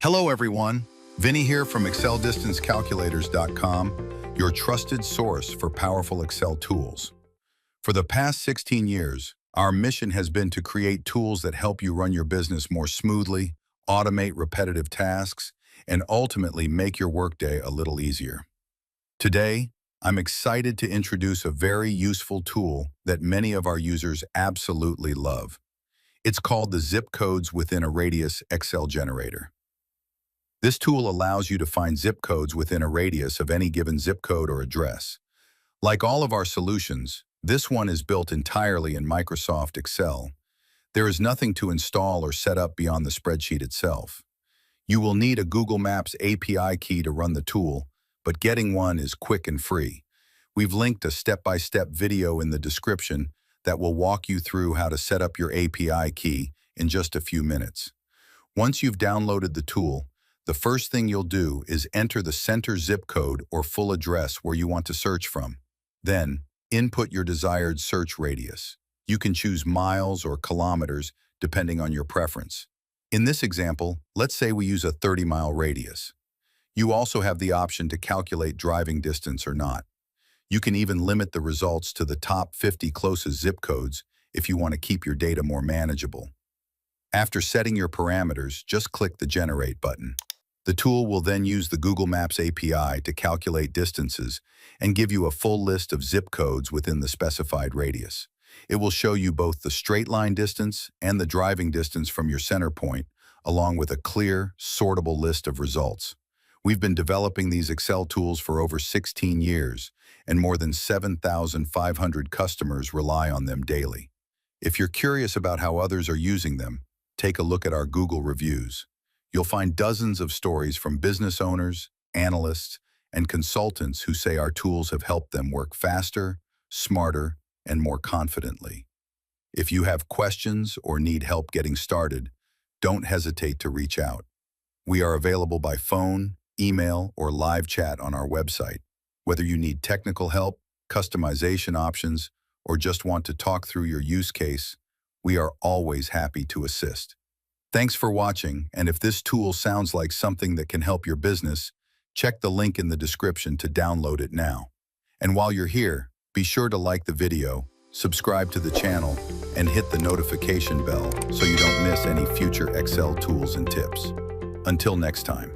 Hello everyone, Vinny here from ExcelDistanceCalculators.com, your trusted source for powerful Excel tools. For the past 16 years, our mission has been to create tools that help you run your business more smoothly, automate repetitive tasks, and ultimately make your workday a little easier. Today, I'm excited to introduce a very useful tool that many of our users absolutely love. It's called the Zip Codes Within a Radius Excel Generator. This tool allows you to find zip codes within a radius of any given zip code or address. Like all of our solutions, this one is built entirely in Microsoft Excel. There is nothing to install or set up beyond the spreadsheet itself. You will need a Google Maps API key to run the tool, but getting one is quick and free. We've linked a step-by-step video in the description that will walk you through how to set up your API key in just a few minutes. Once you've downloaded the tool, the first thing you'll do is enter the center zip code or full address where you want to search from. Then, input your desired search radius. You can choose miles or kilometers depending on your preference. In this example, let's say we use a 30-mile radius. You also have the option to calculate driving distance or not. You can even limit the results to the top 50 closest zip codes if you want to keep your data more manageable. After setting your parameters, just click the Generate button. The tool will then use the Google Maps API to calculate distances and give you a full list of zip codes within the specified radius. It will show you both the straight line distance and the driving distance from your center point, along with a clear, sortable list of results. We've been developing these Excel tools for over 16 years, and more than 7,500 customers rely on them daily. If you're curious about how others are using them, take a look at our Google reviews. You'll find dozens of stories from business owners, analysts, and consultants who say our tools have helped them work faster, smarter, and more confidently. If you have questions or need help getting started, don't hesitate to reach out. We are available by phone, email, or live chat on our website. Whether you need technical help, customization options, or just want to talk through your use case, we are always happy to assist. Thanks for watching, and if this tool sounds like something that can help your business, check the link in the description to download it now. And while you're here, be sure to like the video, subscribe to the channel, and hit the notification bell so you don't miss any future Excel tools and tips. Until next time.